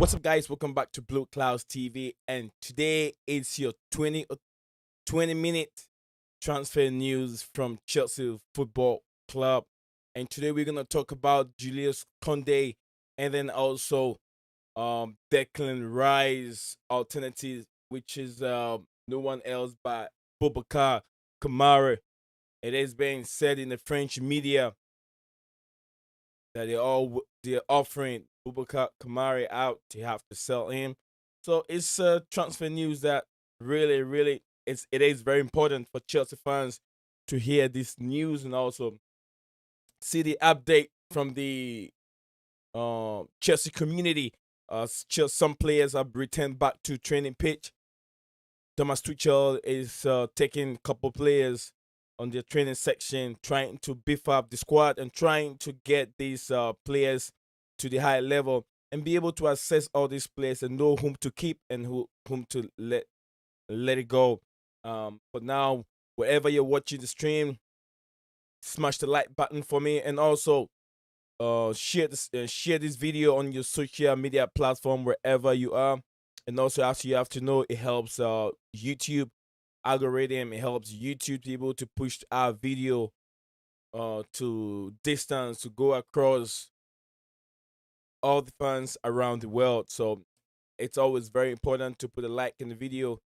What's up, guys? Welcome back to Blue Clouds TV, and today is your 20 minute transfer news from Chelsea Football Club. And today we're gonna talk about Julius Kounde, and then also Declan Rice alternative, which is no one else but Boubacar Kamara. It is being said in the French media that they're offering Boubacar Kamara out. They have to sell him. So it's transfer news that really it is very important for Chelsea fans to hear this news and also see the update from the Chelsea community. Some players have returned back to training pitch. Thomas Tuchel is taking a couple players on their training section, trying to beef up the squad and trying to get these players to the high level and be able to assess all these players and know whom to keep and whom to let it go. For now, wherever you're watching the stream, smash the like button for me, and also share this video on your social media platform wherever you are. And also, as you have to know, it helps YouTube algorithm. It helps YouTube people to push our video to distance to go across all the fans around the world. So it's always very important to put a like in the video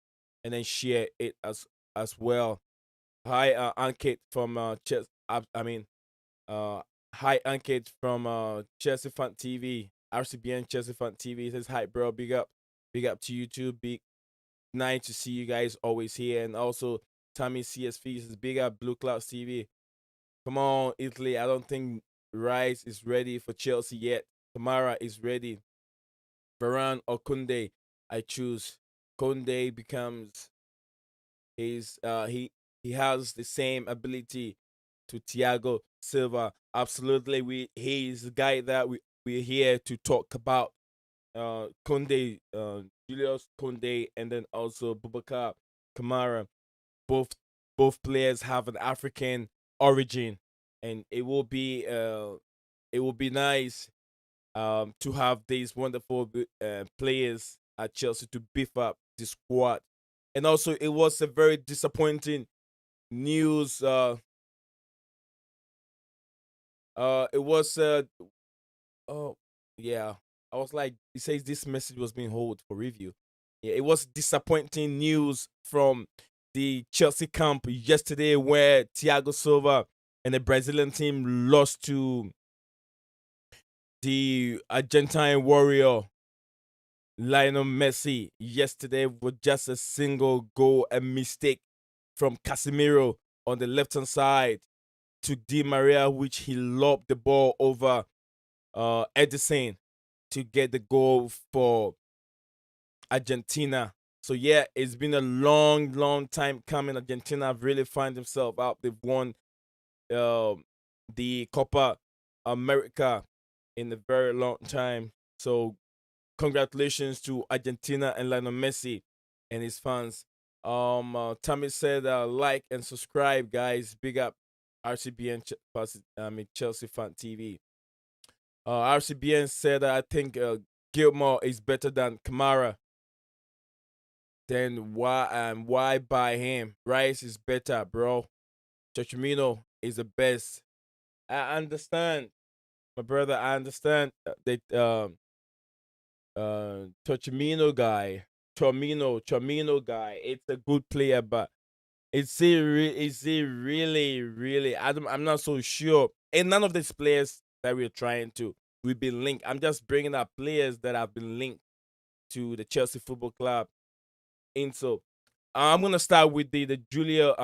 and then share it as well. Hi, Ankit from I mean, uh, hi Ankit from Chelsea Fan TV, RCBN Chelsea Fan TV. It says hi, bro. Big up to you too. Big nice to see you guys always here, and also Tommy CSV says big up Blue Clouds TV. Come on, Italy. I don't think Rice is ready for Chelsea yet. Kamara is ready. Varane or Kunde, I choose. Kunde becomes he has the same ability to Thiago Silva. Absolutely, he is the guy that we're here to talk about. Kunde, Julius Kunde, and then also Boubacar Kamara. Both both players have an African origin, and it will be nice to have these wonderful players at Chelsea to beef up the squad. And also, it was a very disappointing news. It was oh yeah. I was like, it says this message was being held for review. Yeah, it was disappointing news from the Chelsea camp yesterday, where Thiago Silva and the Brazilian team lost to the Argentine warrior Lionel Messi yesterday with just a single goal, a mistake from Casemiro on the left hand side to Di Maria, which he lobbed the ball over Edison to get the goal for Argentina. So yeah, it's been a long time coming. Argentina have really found themselves out. They've won um the Copa America in a very long time. So congratulations to Argentina and Lionel Messi and his fans. Tommy said like and subscribe, guys. Big up RCBN Chelsea Fan TV. RCBN said I think Gilmore is better than Kamara. Then why buy him? Rice is better, bro. Chachimino is the best. I understand, my brother. I understand that Chachimino guy, Chomino guy. It's a good player, but is he really? I'm not so sure. And none of these players that we've been linked. I'm just bringing up players that have been linked to the Chelsea Football Club. And so I'm gonna start with the Julia.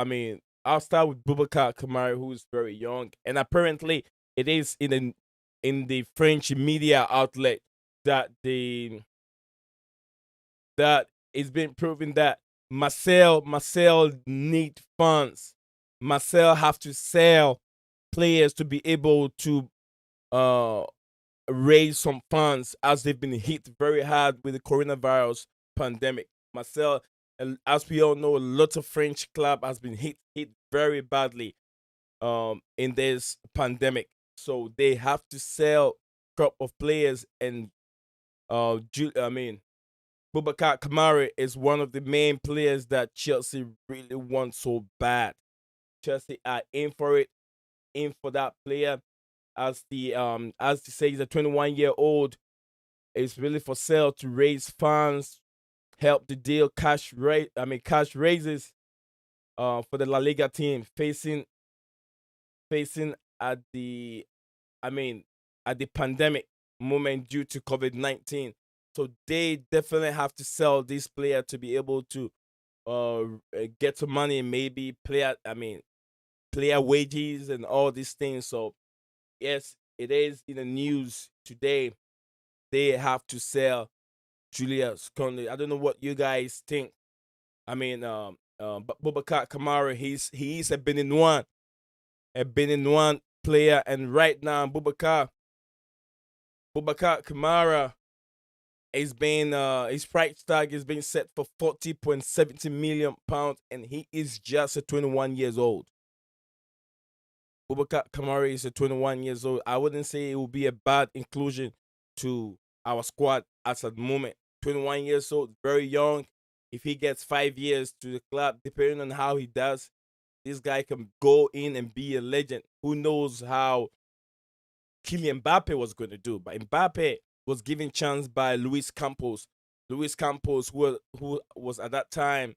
I'll start with Boubacar Kamara, who is very young, and apparently it is in the French media outlet that that it's been proven that Marcel need funds. Marcel have to sell players to be able to uh raise some funds, as they've been hit very hard with the coronavirus pandemic. Marcel, and as we all know, lots of French club has been hit very badly in this pandemic. So they have to sell crop of players and I mean, Boubacar Kamara is one of the main players that Chelsea really want so bad. Chelsea are in for it, in for that player. As they say, he's a 21-year-old. It's really for sale to raise funds, help the deal, cash raises for the La Liga team facing at the I mean at the pandemic moment due to COVID-19. So they definitely have to sell this player to be able to get some money, and maybe player wages and all these things. So yes, it is in the news today. They have to sell Julius Kounde. I don't know what you guys think. But Boubacar Kamara, he's a Benin player, and right now Boubacar Kamara is being his price tag is being set for 40.70 million pounds, and he is just a 21 years old. Boubacar Kamara is a 21 years old. I wouldn't say it would be a bad inclusion to our squad at the moment. 21 years old, very young. If he gets 5 years to the club, depending on how he does, this guy can go in and be a legend. Who knows how Kylian Mbappe was going to do? But Mbappe was given chance by Luis Campos. Luis Campos, who was at that time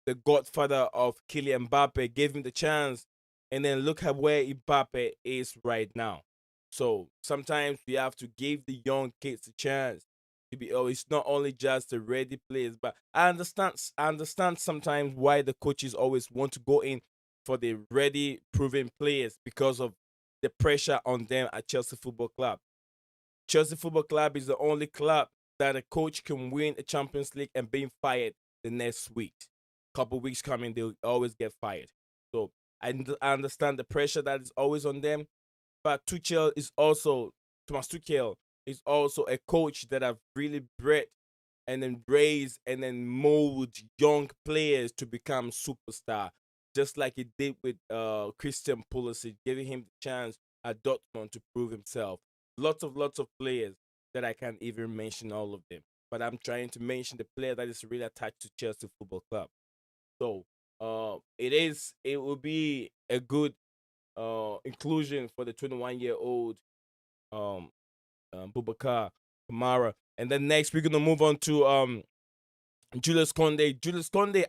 the godfather of Kylian Mbappe, gave him the chance, and then look at where Mbappe is right now. So sometimes we have to give the young kids a chance to be. Oh, it's not only just the ready players, but I understand. I understand sometimes why the coaches always want to go in for the ready, proven players because of the pressure on them at Chelsea Football Club. Chelsea Football Club is the only club that a coach can win a Champions League and being fired the next week. Couple weeks coming, they'll always get fired. So I understand the pressure that is always on them. But Thomas Tuchel is also a coach that have really bred and then raise and then mold young players to become superstar, just like he did with Christian Pulisic, giving him the chance at Dortmund to prove himself. Lots of players that I can't even mention all of them, but I'm trying to mention the player that is really attached to Chelsea Football Club. So it will be a good inclusion for the 21-year-old um, Boubacar Kamara. And then next we're gonna move on to Jules Kounde. Jules Kounde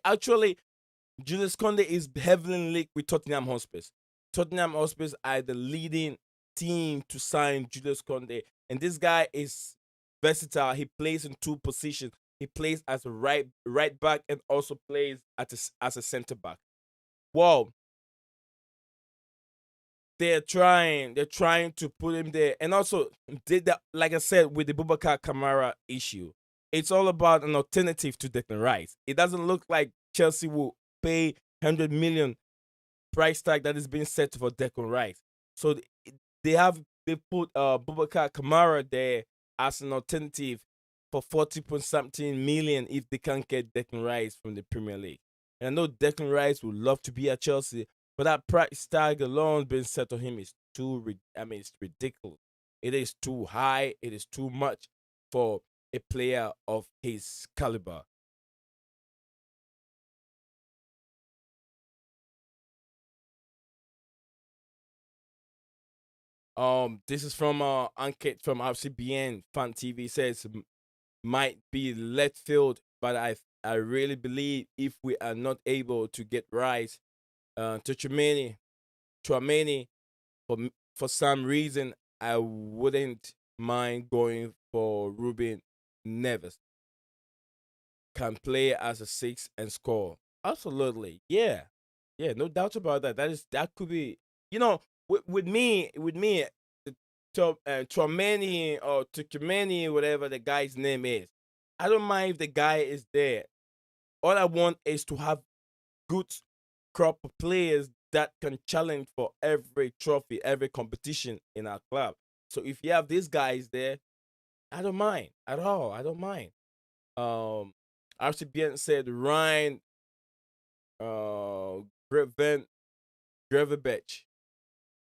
is heavily linked with Tottenham Hotspurs. Tottenham Hotspurs are the leading team to sign Jules Kounde, and this guy is versatile. He plays in two positions. He plays as a right back and also plays as a center back. Wow, they're trying to put him there, and also did that, like I said, with the Boubacar Kamara issue. It's all about an alternative to Declan Rice. It doesn't look like Chelsea will pay 100 million price tag that is being set for Declan Rice. So they put Boubacar Kamara there as an alternative for 40 point something million if they can't get Declan Rice from the Premier League. And I know Declan Rice would love to be at Chelsea, but that price tag alone being set on him is it's ridiculous. It is too high. It is too much for a player of his caliber. This is from Ankit from RCBN Fan TV says might be left field, but I really believe if we are not able to get Rice to Chouameni for some reason, I wouldn't mind going for Ruben Neves. Can play as a six and score. Absolutely, yeah, yeah, no doubt about that. That could be, you know, with me, Chouameni or Tukumeni, whatever the guy's name is. I don't mind if the guy is there. All I want is to have good crop of players that can challenge for every trophy, every competition in our club. So if you have these guys there, I don't mind at all. I don't mind. Um, RCBN said Ryan Greven Gravenberch.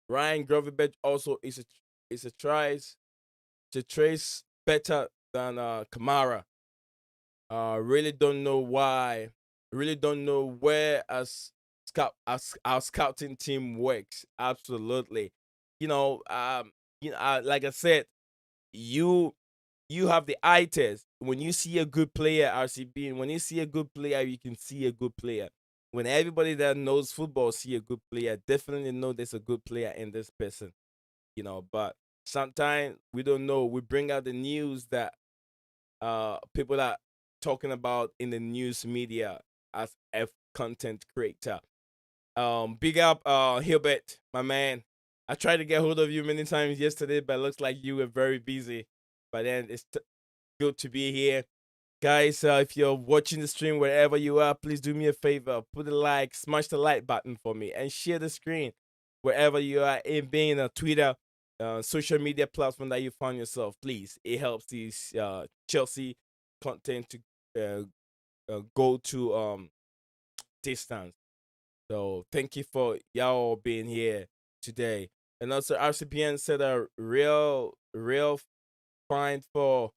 Ryan Gravenberch also is a tries to trace better. than Kamara. Really don't know why. Really don't know where our scouting team works. Absolutely, you know. Like I said, you you have the eye test. When you see a good player, RCB, and when you see a good player, you can see a good player. When everybody that knows football see a good player, definitely know there's a good player in this person. But sometimes we don't know. We bring out the news that people are talking about in the news media as a content creator. Big up Hilbert, my man. I tried to get hold of you many times yesterday, but it looks like you were very busy. But then it's good to be here. Guys, if you're watching the stream wherever you are, please do me a favor. Put a like, smash the like button for me, and share the screen wherever you are, it being a Twitter, social media platform that you find yourself. Please, it helps these Chelsea content to go to distance. So thank you for y'all being here today. And also, RCPN said a real find for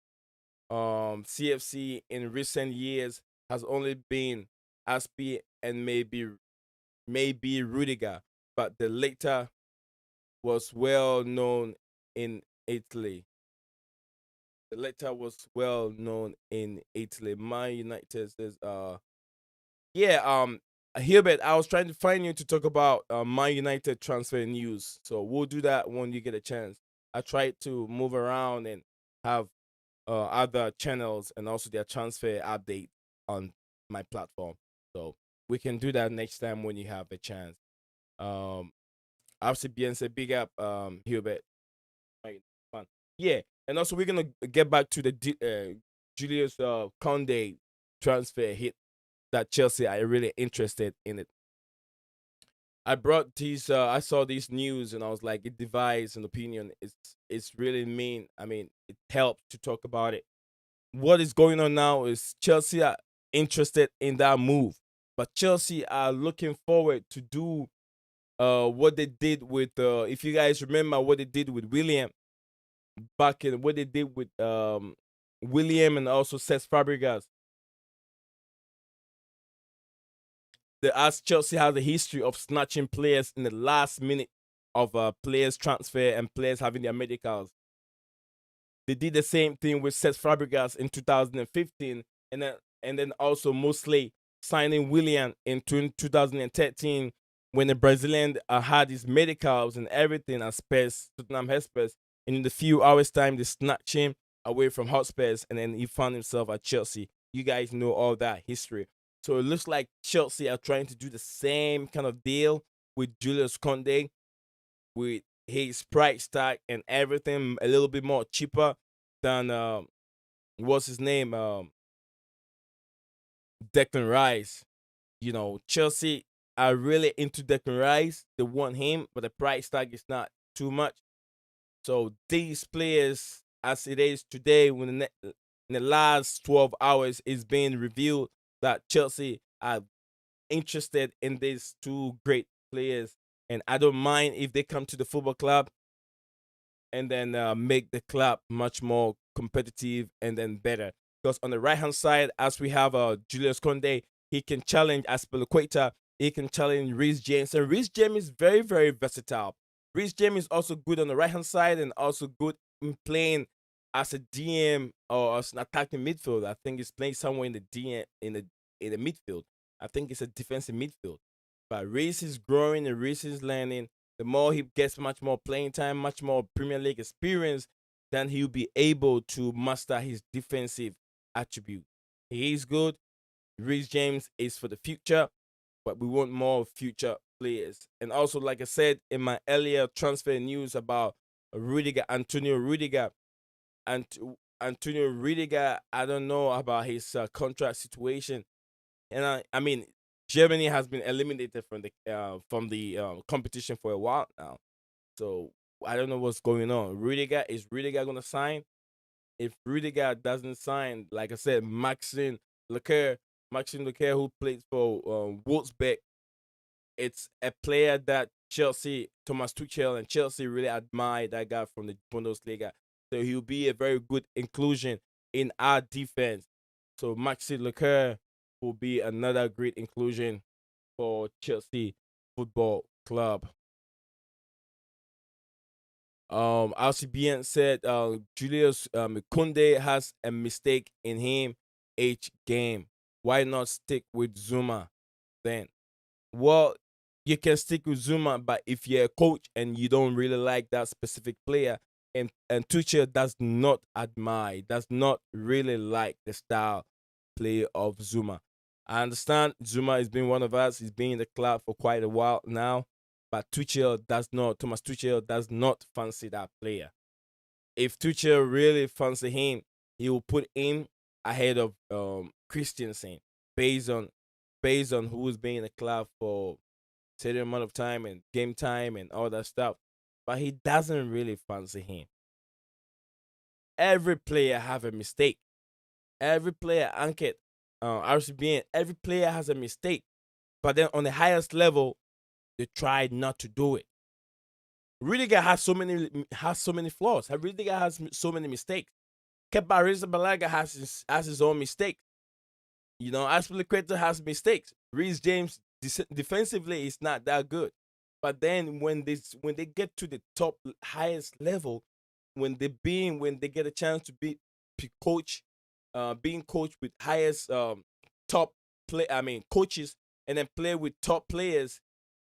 CFC in recent years has only been Aspi and maybe Rudiger, but the later was well known in Italy. The latter was well known in Italy. Man United says, yeah, Hilbert, I was trying to find you to talk about Man United transfer news. So we'll do that when you get a chance. I tried to move around and have other channels and also their transfer update on my platform. So we can do that next time when you have a chance. Um, obviously, bien say big up, Hilbert. Right, fun. Yeah, and also we're gonna get back to the Julius Kounde transfer hit that Chelsea are really interested in it. I brought these. I saw these news and I was like, it divides an opinion. It's really mean. I mean, it helps to talk about it. What is going on now is Chelsea are interested in that move, but Chelsea are looking forward to do what they did with. If you guys remember what they did with Willian back in what they did with William and also Cesc Fabregas. As Chelsea has a history of snatching players in the last minute of players transfer and players having their medicals. They did the same thing with Cesc Fabregas in 2015, and then also mostly signing Willian in 2013 when the Brazilian had his medicals and everything at Spurs, Tottenham Hotspurs, and in a few hours' time they snatched him away from Hotspurs, and then he found himself at Chelsea. You guys know all that history. So it looks like Chelsea are trying to do the same kind of deal with Jules Kounde, with his price tag and everything a little bit more cheaper than what's his name, Declan Rice. Chelsea are really into Declan Rice. They want him, but the price tag is not too much. So these players, as it is today, in the last 12 hours, it's being revealed that Chelsea are interested in these two great players. And I don't mind if they come to the football club and then make the club much more competitive and then better. Because on the right hand side, as we have Julius Kounde, he can challenge Aspilicueta, he can challenge Reece James, and Reece James is very, very versatile. Reece James is also good on the right hand side and also good in playing as a DM or as an attacking midfield. I think he's playing somewhere in the DM in the midfield. I think it's a defensive midfield. But Reece is growing and Reece is learning. The more he gets much more playing time, much more Premier League experience, then he'll be able to master his defensive attribute. He is good. Reece James is for the future, but we want more future players. And also, like I said in my earlier transfer news about Antonio Rudiger, and Antonio Rudiger, I don't know about his contract situation, and I mean Germany has been eliminated from the competition for a while now. So I don't know what's going on. Rudiger gonna sign? If Rudiger doesn't sign, like I said, Maxime Lequer, who plays for Wolfsburg, it's a player that Thomas Tuchel and Chelsea really admire that guy from the Bundesliga. So he'll be a very good inclusion in our defense. So Maxi Leclerc will be another great inclusion for Chelsea Football Club. RCBN said Julius Kounde has a mistake in him each game. Why not stick with Zuma then? Well, you can stick with Zuma, but if you're a coach and you don't really like that specific player, and Tuchel does not admire, does not really like the style play of Zuma. I understand Zuma has been one of us. He's been in the club for quite a while now, but Thomas Tuchel does not fancy that player. If Tuchel really fancy him, he will put him ahead of Christensen based on who's been in the club for certain amount of time and game time and all that stuff. But he doesn't really fancy him. Every player have a mistake. Every player anchored RCBN, every player has a mistake. But then on the highest level, they try not to do it. Rudiger has so many flaws. Rudiger has so many mistakes. Kepa Arrizabalaga has his own mistakes. You know, Aspilicueta has mistakes. Reece James defensively is not that good. But then when they get to the top highest level, when they get a chance to coach, being coached with highest top coaches, and then play with top players,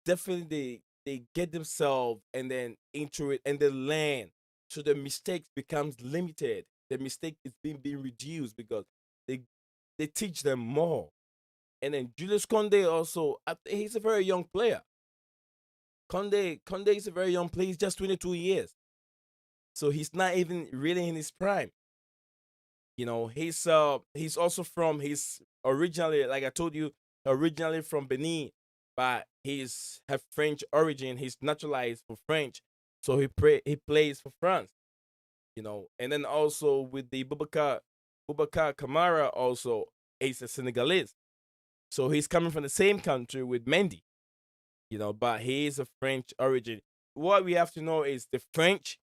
definitely they get themselves and then into it and they learn. So the mistakes becomes limited. The mistake is being reduced because they they teach them more. And then Julius Conde also, he's a very young player. Conde is a very young player. He's just 22 years, so he's not even really in his prime. You know, he's also from he's originally, like I told you, originally from Benin, but he's have French origin. He's naturalized for French, so he plays for France. You know, and then also with the Boubacar Kamara also, he's a Senegalese, so he's coming from the same country with Mendy. You know, but he is a French origin. What we have to know is the French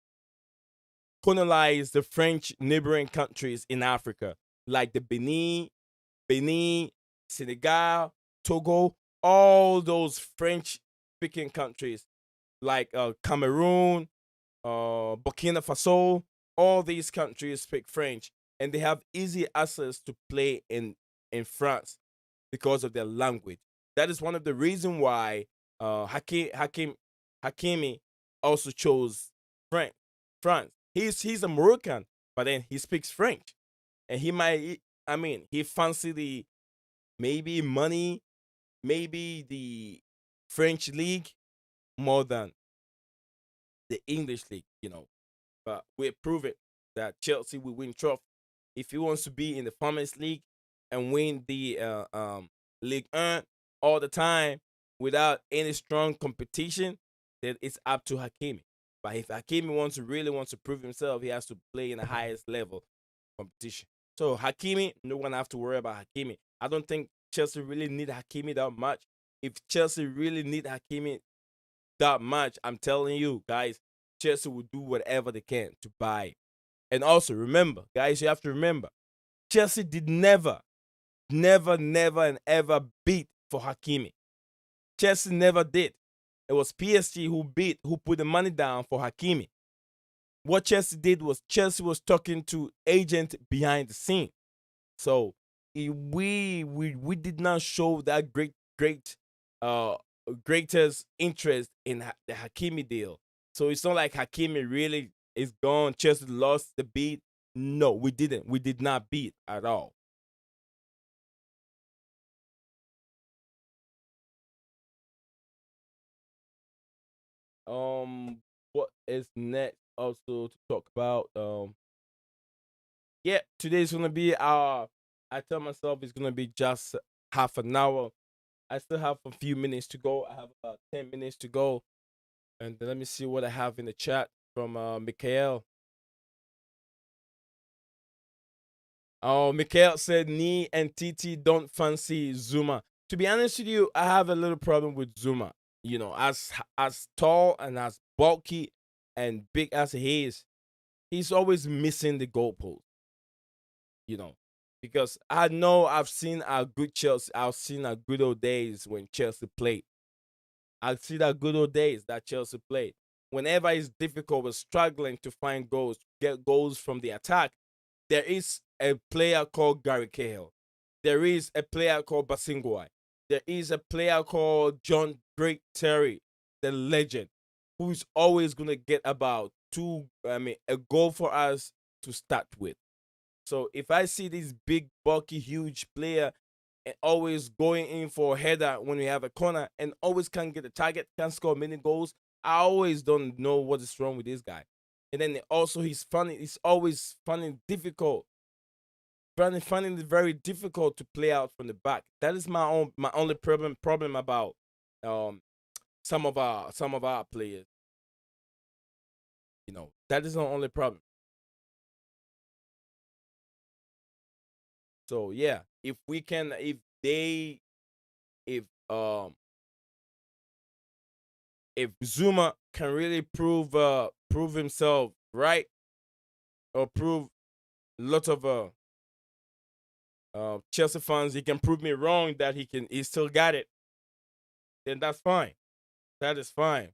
colonized the French neighboring countries in Africa, like the Benin, Senegal, Togo, all those French speaking countries, like Cameroon, Burkina Faso, all these countries speak French, and they have easy access to play in France because of their language. That is one of the reasons why Hakimi also chose French. France. He's a Moroccan, but then he speaks French, and he might. I mean, he fancy the maybe money, maybe the French league more than the English league. You know, but we prove it that Chelsea will win trophy. If he wants to be in the Farmers League and win the League 1 all the time without any strong competition, then it's up to Hakimi. But if Hakimi really wants to prove himself, he has to play in the highest level competition. So Hakimi, no one have to worry about Hakimi. I don't think Chelsea really need Hakimi that much. If Chelsea really need Hakimi that much, I'm telling you, guys, Chelsea will do whatever they can to buy. And also remember, guys, you have to remember, Chelsea did never, and ever beat for Hakimi. Chelsea never did. It was PSG who put the money down for Hakimi. What Chelsea did was Chelsea was talking to agent behind the scene. So we did not show that uh greatest interest in the Hakimi deal. So it's not like Hakimi really is gone. Chelsea lost the beat. No, we didn't. We did not beat at all. What is next? Also to talk about. Yeah, today's gonna be our. I tell myself it's gonna be just half an hour. I still have a few minutes to go. I have about 10 minutes to go, and then let me see what I have in the chat from Mikhail. Oh, Mikhail said Nee and TT don't fancy Zuma. To be honest with you, I have a little problem with Zuma. You know, as tall and as bulky and big as he is, he's always missing the goalpost. you know, because I know I've seen our good Chelsea. I've seen our good old days when Chelsea played. I've seen our good old days that Chelsea played. Whenever it's difficult, we're struggling to find goals, get goals from the attack. There is a player called Gary Cahill. There is a player called Basingwai. There is a player called John Great Terry, the legend, who's always gonna get about a goal for us to start with. So if I see this big, bulky, huge player and always going in for a header when we have a corner and always can't get the target, can't score many goals, I always don't know what is wrong with this guy. And then also he's funny. He's always finding difficult, finding it very difficult to play out from the back. That is my only problem about um some of our players. That is the only problem. So yeah, if we can, if if Zuma can really prove himself right, or prove a lot of Chelsea fans, he can prove me wrong that he still got it, then that's fine. That is fine.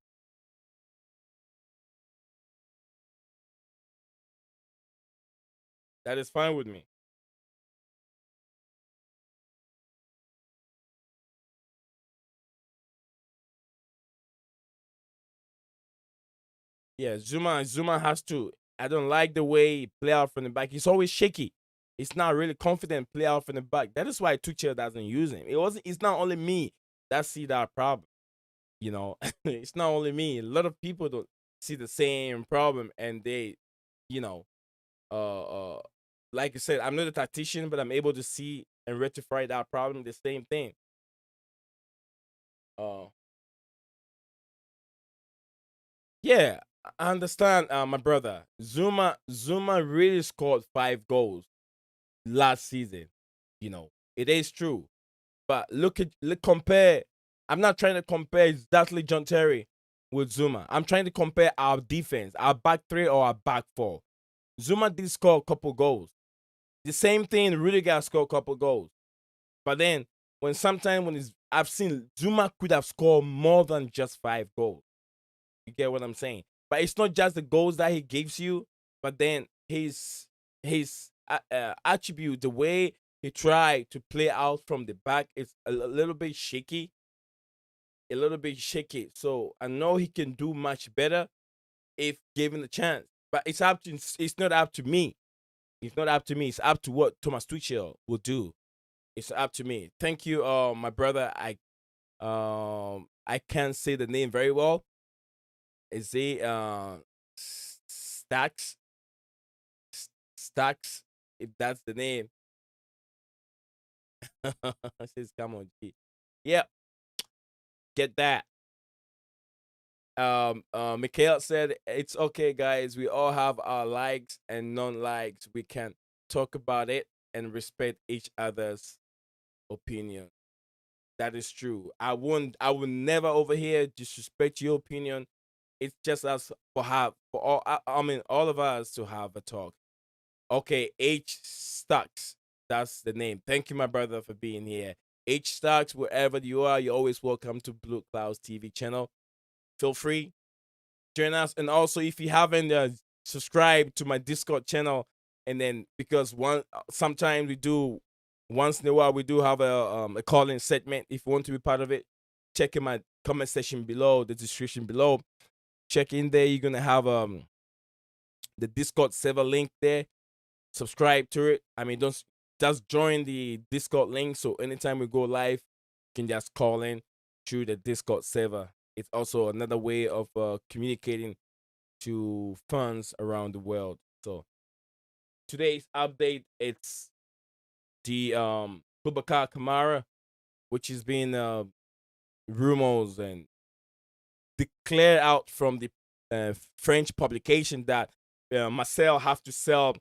That is fine with me. Yeah, Zuma has to. I don't like the way he play out from the back. He's always shaky. It's not really confident play out from the back. That is why Tuchel doesn't use him. It wasn't. It's not only me that see that problem. It's not only me. A lot of people don't see the same problem, and they, you know, uh, uh, like I said, I'm not a tactician, but I'm able to see and rectify that problem. The same thing. Uh, yeah, I understand, my brother. Zuma really scored 5 goals last season. It is true. But compare. I'm not trying to compare exactly John Terry with Zuma. I'm trying to compare our defense, our back three or our back four. Zuma did score a couple goals. The same thing, Rudiger scored a couple goals. But then I've seen Zuma could have scored more than just 5 goals. You get what I'm saying? But it's not just the goals that he gives you, but then his attribute, the way he tried to play out from the back, is a little bit shaky, a little bit shaky. So I know he can do much better if given the chance. But it's not up to me. It's not up to me. It's up to what Thomas Tuchel will do. It's up to me. Thank you, my brother. I can't say the name very well. Is he Stacks? Stacks, if that's the name. Says come on, G. Yeah, get that. Mikhail said it's okay, guys. We all have our likes and non-likes. We can talk about it and respect each other's opinion. That is true. I would never over here disrespect your opinion. It's just us for all I mean all of us to have a talk. Okay, H Stocks. That's the name. Thank you, my brother, for being here. H Stocks, wherever you are, you're always welcome to Blue Clouds TV channel. Feel free, join us, and also if you haven't subscribed to my Discord channel, and then because sometimes we do once in a while we do have a call-in segment. If you want to be part of it, check in my comment section below, the description below. Check in there. You're gonna have the Discord server link there. Subscribe to it. I mean, don't just join the Discord link. So anytime we go live, you can just call in through the Discord server. It's also another way of communicating to fans around the world. So today's update, it's the Boubacar Kamara, which has been rumors and declared out from the French publication that Marseille have to sell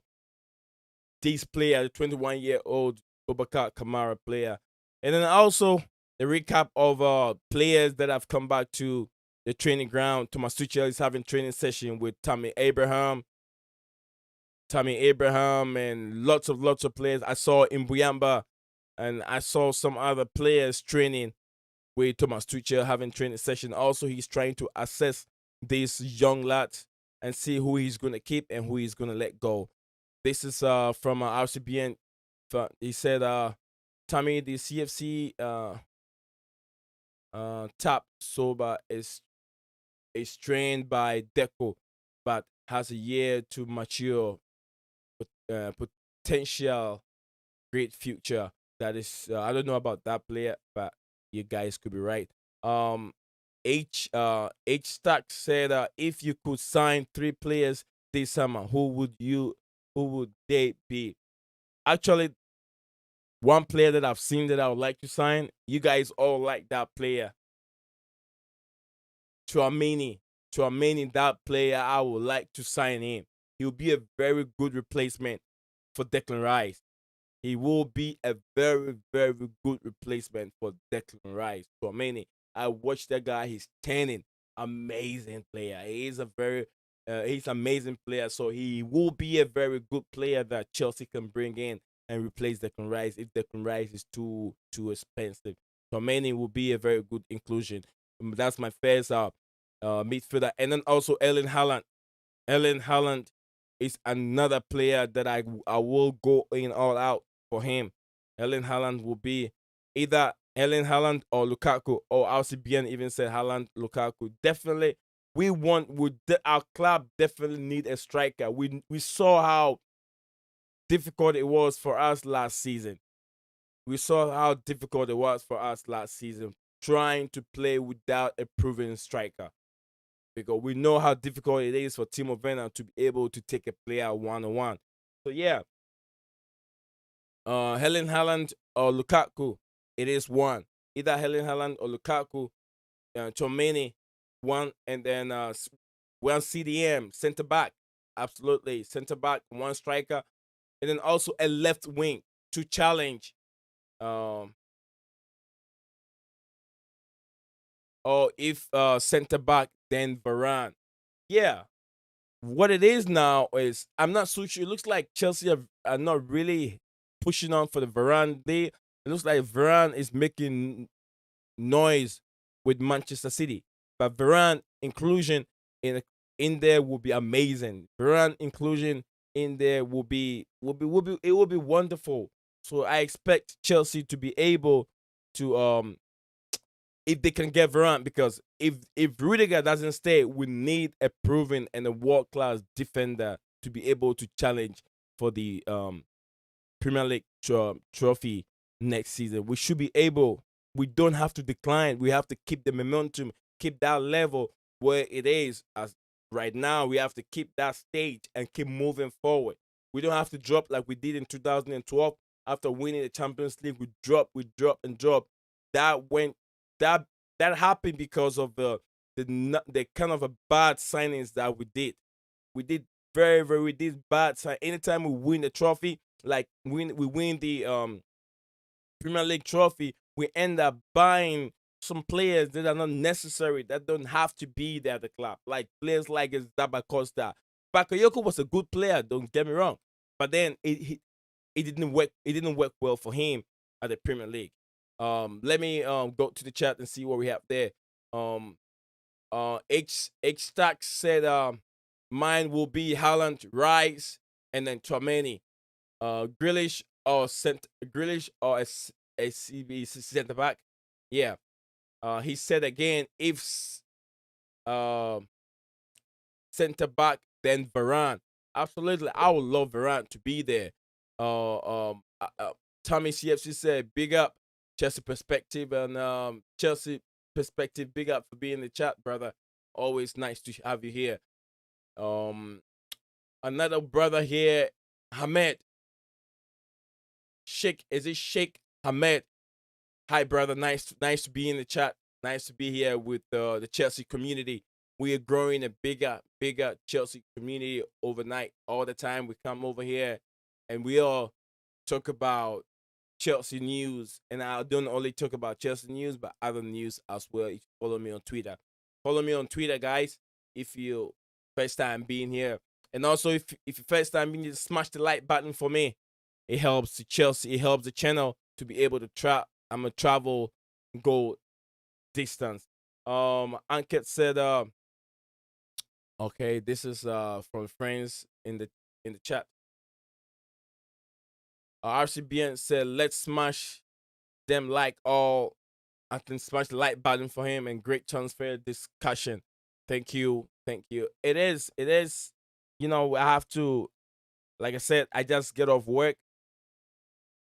this player, the 21-year-old Boubacar Kamara player. And then also the recap of players that have come back to the training ground. Thomas Tuchel is having training session with Tammy Abraham. Tammy Abraham and lots of players. I saw Mbuyamba and I saw some other players training with Thomas Tuchel having training session. Also, he's trying to assess these young lads and see who he's going to keep and who he's going to let go. This is from RCBN. He said, Tommy, the CFC top Soba is trained by Deco, but has a year to mature. Potential great future. That is, I don't know about that player, but you guys could be right. H Stack said, if you could sign 3 players this summer, who would they be? Actually, one player that I've seen that I would like to sign. You guys all like that player, Chouameni. Chouameni, that player, I would like to sign him. He'll be a very good replacement for Declan Rice. He will be a very, very good replacement for Declan Rice. Chouameni, I watched that guy. He's turning. Amazing player. He's amazing player. So he will be a very good player that Chelsea can bring in and replace Declan Rice if Declan Rice is too expensive. Chouameni will be a very good inclusion. That's my first midfielder. And then also Erling Haaland. Erling Haaland is another player that I will go in all out for him. Erling Haaland will be either Erling Haaland or Lukaku, or RCBN even said Haaland, Lukaku. Definitely, our club definitely need a striker. We saw how difficult it was for us last season. We saw how difficult it was for us last season trying to play without a proven striker, because we know how difficult it is for Timo Werner to be able to take a player one-on-one. So yeah, Helen Haaland or Lukaku, it is one. Either Helen Haaland or Lukaku, Chomeni, one, and then one CDM, center back. Absolutely, center back, one striker, and then also a left wing to challenge. Or if center back, then Varane. Yeah, what it is now is I'm not so sure. It looks like Chelsea are not really pushing on for the Varane. It looks like Varane is making noise with Manchester City, but Varane inclusion in there will be amazing. Varane inclusion in there will be wonderful. So I expect Chelsea to be able to if they can get Varane, because if Rudiger doesn't stay, we need a proven and a world class defender to be able to challenge for the Premier League trophy next season. We should be able. We don't have to decline. We have to keep the momentum, keep that level where it is. As right now, we have to keep that stage and keep moving forward. We don't have to drop like we did in 2012 after winning the Champions League. We drop, and drop. That went that that happened because of the kind of a bad signings that we did. We did we did bad sign. Anytime we win the trophy, like we win the Premier League trophy, we end up buying some players that are not necessary, that don't have to be there at the club. Like players like Zaba Costa. Bakayoko was a good player, don't get me wrong. But then it didn't work. It didn't work well for him at the Premier League. Let me go to the chat and see what we have there. H Stack said mine will be Haaland, Rice, and then Chouameni. Grealish or a CB center back. Yeah. He said again, if center back, then Varane. Absolutely, I would love Varane to be there. Tommy CFC said, big up Chelsea perspective, and Chelsea perspective, big up for being in the chat, brother. Always nice to have you here. Another brother here, Hamed. Is it Sheikh Hamed? Hi, brother. Nice to be in the chat. Nice to be here with the Chelsea community. We are growing a bigger Chelsea community overnight. All the time we come over here and we all talk about Chelsea news. And I don't only talk about Chelsea news, but other news as well. If you follow me on Twitter. Follow me on Twitter, guys. If you first time being here, And also, if you first time, you need to smash the like button for me. It helps the Chelsea. It helps the channel to be able to I'm a travel go distance. Ankit said, okay, this is from friends in the chat. RCBN said, let's smash them like all. I can smash the like button for him and great transfer discussion. Thank you. Thank you. It is, I have to, like I said, I just get off work.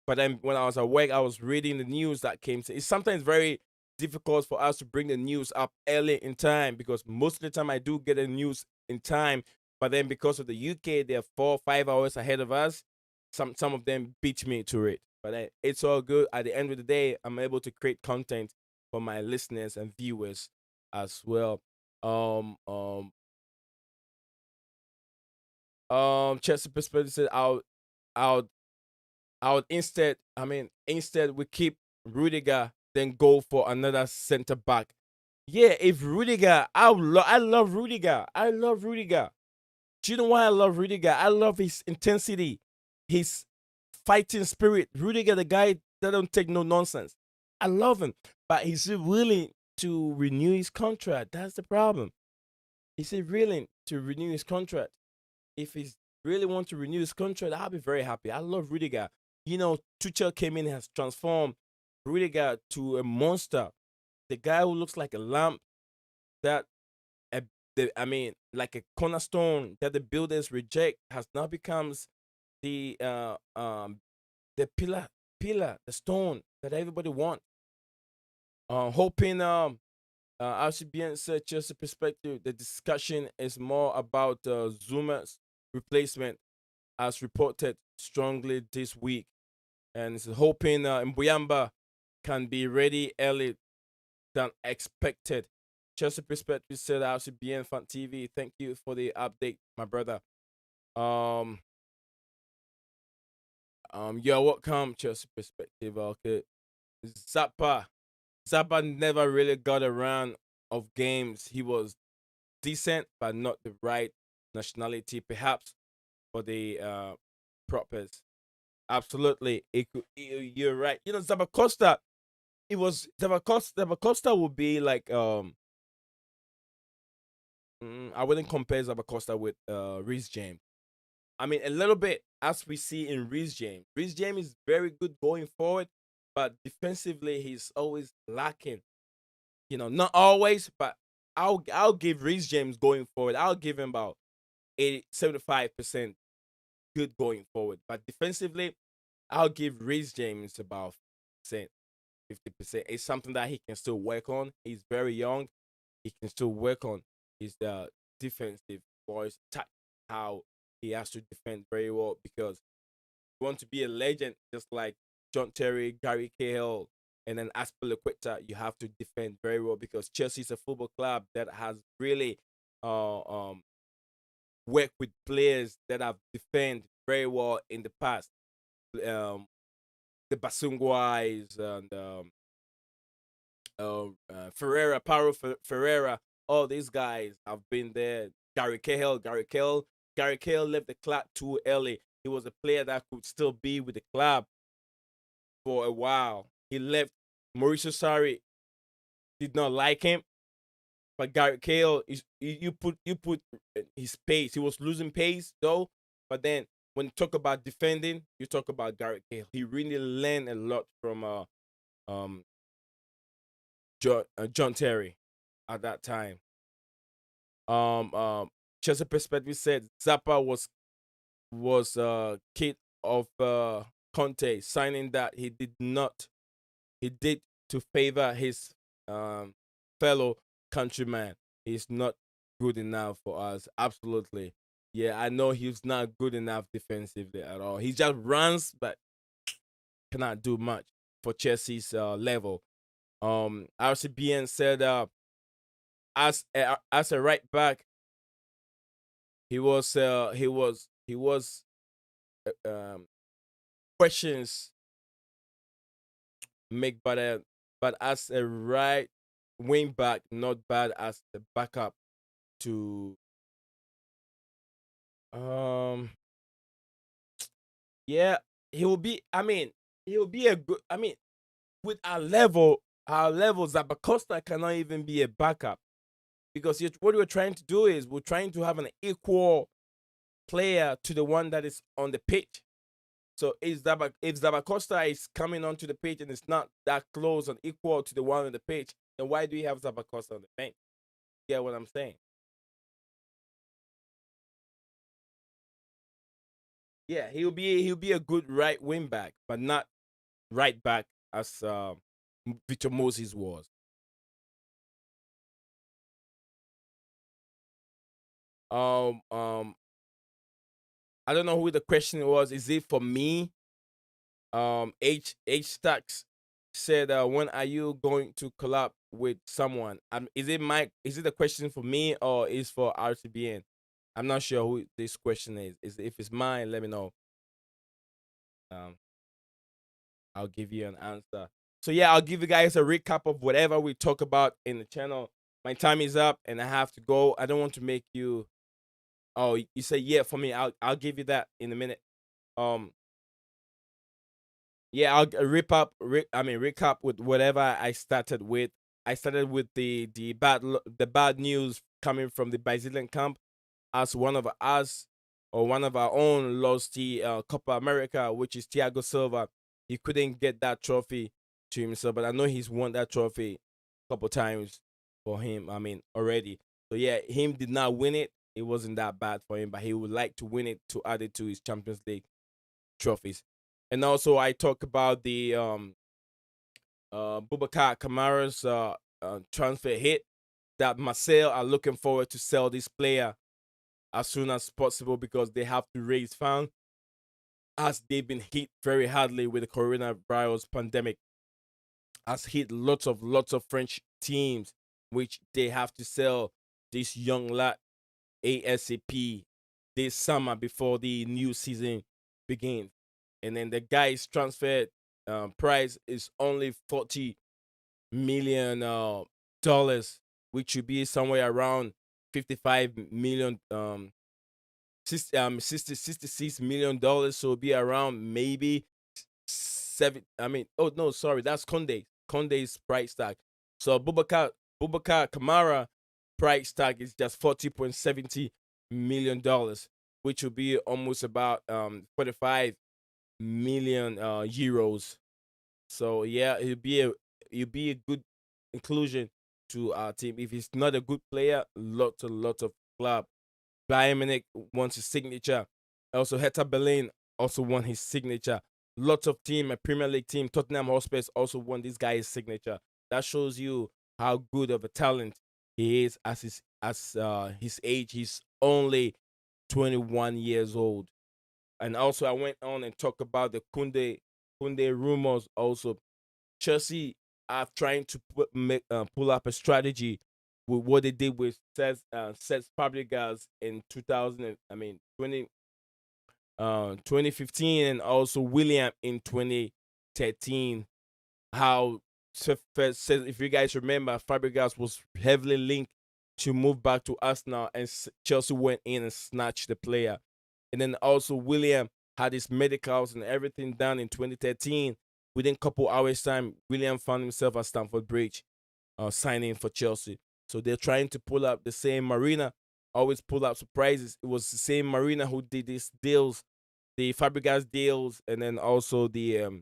But then when I was at work, I was reading the news that came. It's sometimes very difficult for us to bring the news up early in time because most of the time I do get the news in time. But then because of the UK, they're 4 or 5 hours ahead of us. Some of them beat me to it. But then it's all good. At the end of the day, I'm able to create content for my listeners and viewers as well. Chelsea perspective said I'll instead we keep Rudiger, then go for another center back. Yeah, if Rudiger, I love Rudiger. I love Rudiger. Do you know why I love Rudiger? I love his intensity, his fighting spirit. Rudiger, the guy that don't take no nonsense. I love him, but he's willing to renew his contract. That's the problem. Is he willing to renew his contract? If he's really want to renew his contract, I'll be very happy. I love Rudiger. Tuchel came in and has transformed Rudiger to a monster. The guy who looks like a lamp that, like a cornerstone that the builders reject, has now becomes the pillar, the stone that everybody wants. Hoping RCBN said Chelsea perspective, the discussion is more about Zuma's replacement as reported strongly this week. And it's hoping Mbuyamba can be ready early than expected. Chelsea perspective said RCBN Fan TV. Thank you for the update, my brother. You're welcome, Chelsea perspective. Okay. Zappa. Zappa never really got around of games. He was decent, but not the right nationality, perhaps for the propers. Absolutely, you're right. Zabacosta. It was Zabacosta. Zabacosta would be like I wouldn't compare Zabacosta with Reece James. I mean, a little bit as we see in Reece James. Reece James is very good going forward, but defensively he's always lacking. Not always, but I'll give Reece James going forward. I'll give him about 75% good going forward. But defensively, I'll give Reece James about 50%. It's something that he can still work on. He's very young. He can still work on his defensive voice, how he has to defend very well because you want to be a legend just like John Terry, Gary Cahill, and then Aspilicueta, you have to defend very well because Chelsea is a football club that has really worked with players that have defended very well in the past. The Basungwais and Ferreira, Ferreira, all these guys have been there. Gary Cahill left the club too early. He was a player that could still be with the club for a while. He left. Mauricio Sarri did not like him, but Gary Cahill you put his pace. He was losing pace though, but then when you talk about defending, you talk about Gary Cahill. He really learned a lot from um John Terry at that time. Chelsea perspective said Zappa was kid of Conte, signing that he did to favor his fellow countryman. He's not good enough for us. Absolutely. Yeah, I know he's not good enough defensively at all. He just runs, but cannot do much for Chelsea's level. RCBN said as a right back, he was questions make better, but as a right wing back, not bad as the backup to Um, yeah, he will be. I mean, he will be a good. I mean, with our level, Zabacosta cannot even be a backup because what we're trying to do is we're trying to have an equal player to the one that is on the pitch. So if Zabacosta is coming onto the pitch and it's not that close and equal to the one on the pitch, then why do you have Zabacosta on the bench? You get what I'm saying? Yeah, he'll be a good right wing back, but not right back as Victor Moses was. Um, um, I don't know who the question was. Is it for me? H Stacks said, "When are you going to collab with someone?" Is it Mike? Is it a question for me or is for RTBN? I'm not sure who this question is. Is if it's mine, let me know. Um, I'll give you an answer. So yeah, I'll give you guys a recap of whatever we talk about in the channel. My time is up and I have to go. I don't want to make you. Oh, you say yeah for me. I'll give you that in a minute. Um, Yeah, I'll recap with whatever I started with. I started with the bad news coming from the Brazilian camp, as one of us or one of our own lost the Copa America, which is Thiago Silva. He couldn't get that trophy to himself, but I know he's won that trophy a couple times for him. I mean, already. So yeah, him did not win it. It wasn't that bad for him, but he would like to win it to add it to his Champions League trophies. And also, I talk about the Boubacar Kamara's transfer hit that Marseille are looking forward to sell this player as soon as possible because they have to raise funds as they've been hit very hardly with the coronavirus pandemic. Has hit lots of French teams, which they have to sell this young lad ASAP this summer before the new season begins. And then the guy's transfer price is only 40 million dollars, which should be somewhere around 55 million 66 million dollars. So it'll be around maybe seven. I mean, oh no, sorry, that's Conde's price tag. So Boubacar Kamara price tag is just $40.70 million, which will be almost about 45 million euros. So yeah, it'll be a good inclusion to our team. If he's not a good player, lots of club. Bayern Munich wants his signature. Also, Hertha Berlin also want his signature. Lots of team, a Premier League team, Tottenham Hotspur also want this guy's signature. That shows you how good of a talent he is his age. He's only 21 years old. And also, I went on and talked about the Kunde rumors. Also, Chelsea are trying to pull up a strategy with what they did with Cesc Fabregas in 2015, and also Willian in 2013. How if you guys remember, Fabregas was heavily linked to move back to Arsenal, and Chelsea went in and snatched the player. And then also William had his medicals and everything done in 2013. Within a couple hours time, William found himself at Stamford Bridge, signing for Chelsea. So they're trying to pull up the same Marina. Always pull up surprises. It was the same Marina who did these deals, the Fabregas deals, and then also the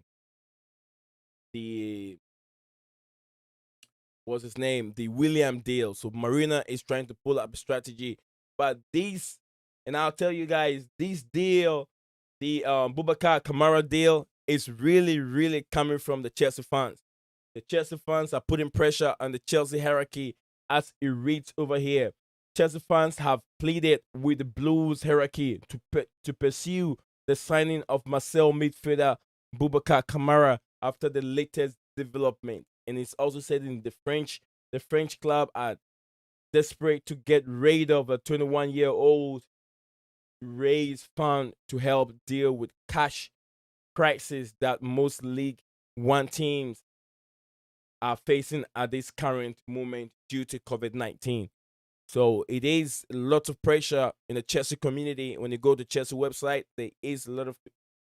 what's his name, the William deal. So Marina is trying to pull up a strategy, but these, and I'll tell you guys, this deal, the Boubacar Kamara deal, is really coming from the Chelsea fans. The Chelsea fans are putting pressure on the Chelsea hierarchy as it reads over here. Chelsea fans have pleaded with the Blues hierarchy to pursue the signing of Marseille midfielder Boubacar Kamara after the latest development. And it's also said in the French club are desperate to get rid of a 21-year-old, raise fund to help deal with cash crisis that most League One teams are facing at this current moment due to COVID-19. So it is a lot of pressure in the Chelsea community. When you go to Chelsea website, there is a lot of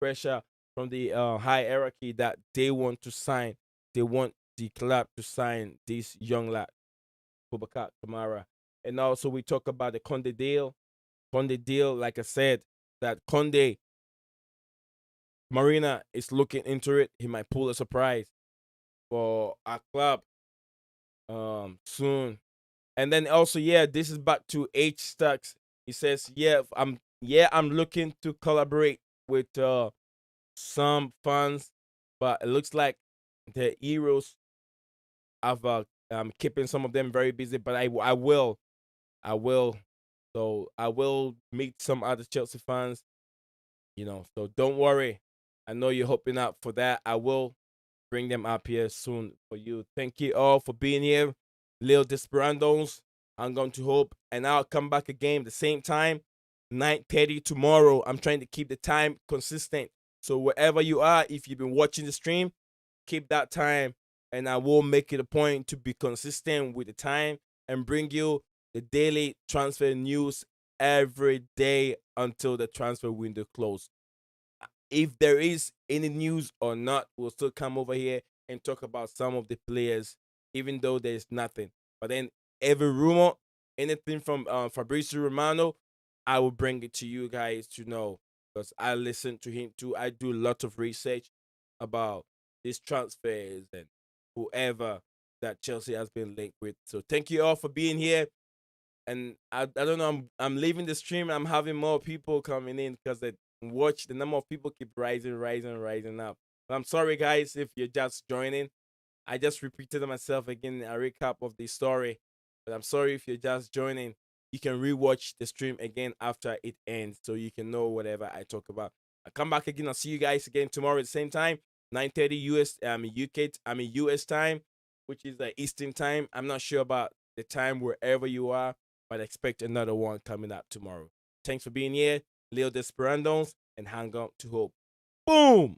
pressure from the high hierarchy that they want to sign. They want the club to sign this young lad, Boubacar Kamara. And also we talk about the Conde deal. Conde deal, like I said, that Conde Marina is looking into it. He might pull a surprise for our club soon. And then also, yeah, this is back to H Stacks. He says, I'm looking to collaborate with some fans, but it looks like the Heroes have keeping some of them very busy. But I will, so I will meet some other Chelsea fans. So don't worry. I know you're hoping out for that. I will bring them up here soon for you. Thank you all for being here. Lil Desperados. I'm going to hope, and I'll come back again the same time, 9:30 tomorrow. I'm trying to keep the time consistent. So wherever you are, if you've been watching the stream, keep that time, and I will make it a point to be consistent with the time and bring you the daily transfer news every day until the transfer window closes. If there is any news or not, we'll still come over here and talk about some of the players, even though there's nothing. But then every rumor, anything from Fabrizio Romano, I will bring it to you guys to know because I listen to him too. I do a lot of research about these transfers and whoever that Chelsea has been linked with. So thank you all for being here. And I don't know. I'm leaving the stream. I'm having more people coming in because the number of people keep rising up. But I'm sorry, guys, if you're just joining. I just repeated myself again a recap of the story. But I'm sorry if you're just joining. You can rewatch the stream again after it ends, so you can know whatever I talk about. I'll come back again. I'll see you guys again tomorrow at the same time, 9:30 US. US time, which is the Eastern time. I'm not sure about the time wherever you are, but expect another one coming up tomorrow. Thanks for being here, Leo Desperados, and hang on to hope. Boom!